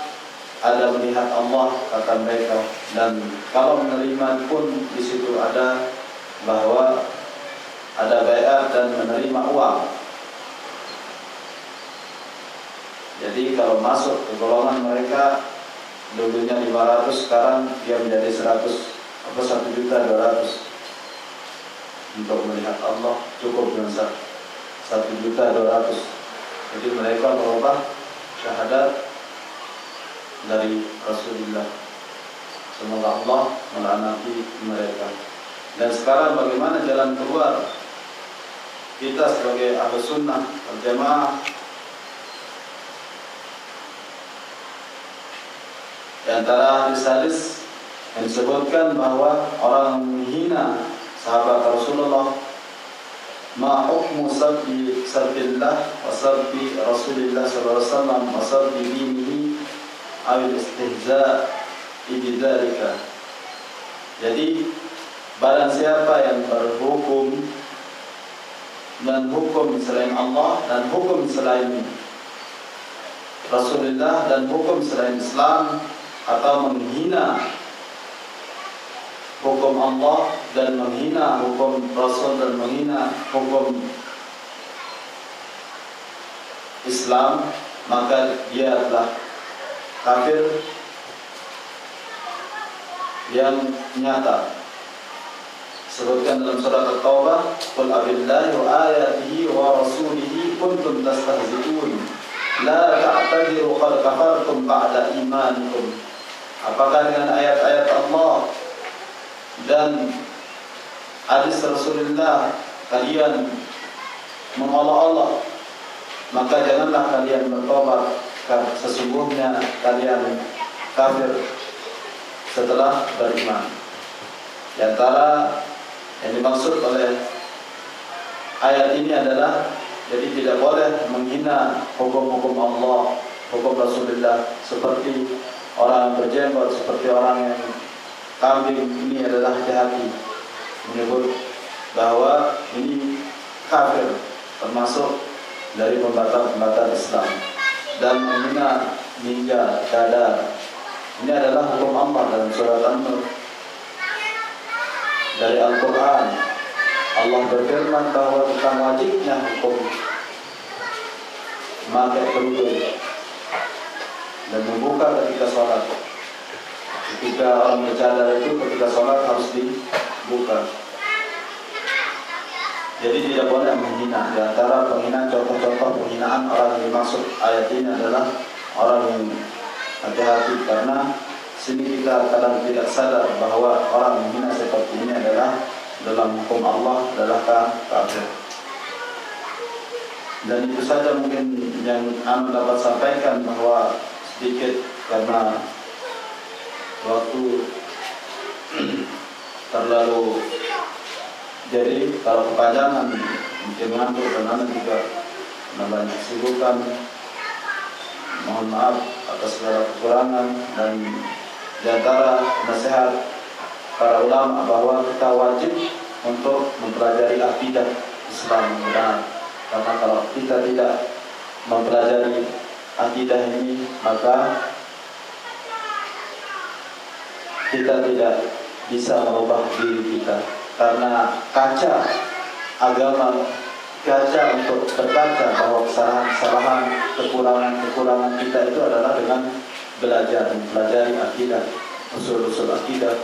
ada melihat Allah, kata mereka, dan kalau menerima pun di situ ada bahwa ada bayar dan menerima uang. Jadi kalau masuk ke golongan mereka, dulunya 500, sekarang dia menjadi 1.200.000 untuk melihat Allah, cukup dengan 1.200.000. Jadi mereka merubah syahadat dari Rasulullah. Semoga Allah melaknati mereka. Dan sekarang bagaimana jalan keluar kita sebagai Ahlus Sunnah wal Jamaah? Di antara hadis-hadis yang disebutkan bahwa orang menghina sahabat Rasulullah, ma hukmu sabbillah wa sabbi Rasulillah sallallahu alaihi wasallam wa sabbi dinihi awil istihza' bidzalika. Jadi barang siapa yang berhukum dan hukum selain Allah dan hukum selain Rasulullah dan hukum selain Islam, atau menghina hukum Allah dan menghina hukum Rasul dan menghina hukum Islam, maka dia adalah kafir yang nyata. Sebutkan dalam surat At-Taubah, qul abillahi wa ayatihi wa rasulihi kuntum tastahzi'un la ta'tadiru qad kafartum ba'da imanikum. Apakah dengan ayat-ayat Allah dan hadis Rasulullah kalian mengolok Allah? Maka janganlah kalian bertobat, karena sesungguhnya kalian kafir setelah beriman. Di antara yang dimaksud oleh ayat ini adalah, jadi tidak boleh menghina hukum-hukum Allah, hukum Rasulullah, seperti orang berjenggot, seperti orang yang kambing. Ini adalah hati-hati menyebut bahwa ini kafir, termasuk dari pembatal-pembatal Islam, dan menghina ninja, cadar. Ini adalah hukum Allah dalam surat An-Nur. Dari Al-Quran, Allah berfirman bahwa tentang wajibnya hukum memakai kerudung dan membuka ketika sholat. Ketika orang bercadar itu ketika sholat harus dibuka. Jadi tidak boleh menghina. Di antara penghinaan, contoh-contoh penghinaan orang yang dimaksud ayat ini adalah orang yang hati-hati, karena sini kita kadang tidak sadar bahwa orang menghina seperti ini adalah dalam hukum Allah adalah kafir. Dan itu saja mungkin yang anu dapat sampaikan, bahwa sedikit karena waktu terlalu, jadi kalau kepanjangan mungkin ngantuk dan anu juga banyak kesibukan. Mohon maaf atas segala kekurangan. Dan di antara nasihat para ulama bahwa kita wajib untuk mempelajari akidah Islam yang benar. Karena kalau kita tidak mempelajari akidah ini, maka kita tidak bisa merubah diri kita. Karena kaca agama, kaca untuk berkaca bahwa kesalahan-kesalahan, kekurangan-kekurangan kita itu adalah dengan belajar, mempelajari akidah, usul-usul akidah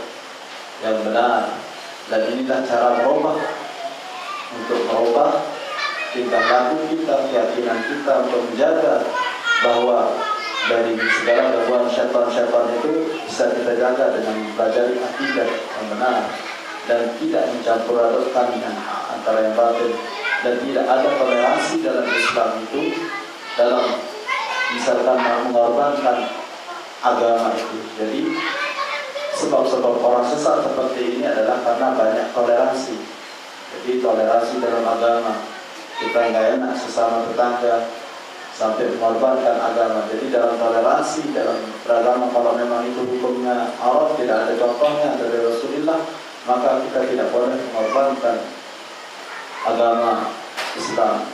yang benar. Dan inilah cara merubah, untuk merubah tingkah laku kita, keyakinan kita, untuk menjaga bahwa dari segala gangguan syaitan-syaitan itu bisa kita jaga dengan mempelajari akidah yang benar dan tidak mencampur adukkan antara yang batin. Dan tidak ada toleransi dalam Islam itu dalam misalkan mengorbankan agama itu. Jadi sebab-sebab orang sesat seperti ini adalah karena banyak toleransi. Jadi toleransi dalam agama, kita nggak enak sesama tetangga sampai mengorbankan agama. Jadi dalam toleransi dalam beragama, kalau memang itu hukumnya haram, tidak ada contohnya dari Rasulullah, maka kita tidak boleh mengorbankan agama Islam,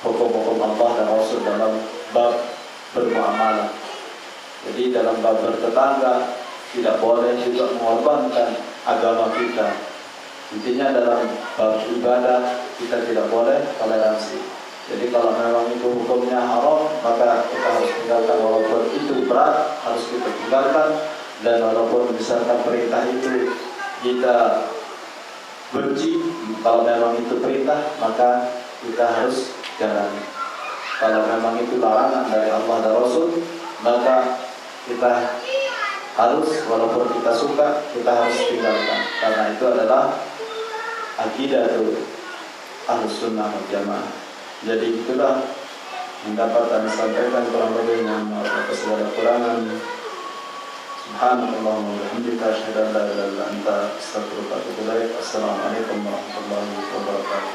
hukum-hukum Allah dan Rasul dalam bab bermuamalah. Jadi dalam bab bertetangga tidak boleh juga mengorbankan agama kita. Intinya dalam bab ibadah kita tidak boleh toleransi. Jadi kalau memang itu hukumnya haram, maka kita harus tinggalkan, walaupun itu berat harus kita tinggalkan. Dan walaupun misalkan perintah itu kita benci, kalau memang itu perintah maka kita harus jalani. Kalau memang itu larangan dari Allah dan Rasul, maka kita harus, walaupun kita suka, kita harus tinggalkan. Karena itu adalah akidah itu Ahlus Sunnah wal Jamaah. Jadi itulah yang dapat kami sampaikan, kurang lebihnya atas segala kurangan. Subhanallah wa bihamdika, asyhadu an la ilaha illa anta, astaghfiruka wa atubu ilaik. Assalamualaikum warahmatullahi wabarakatuh.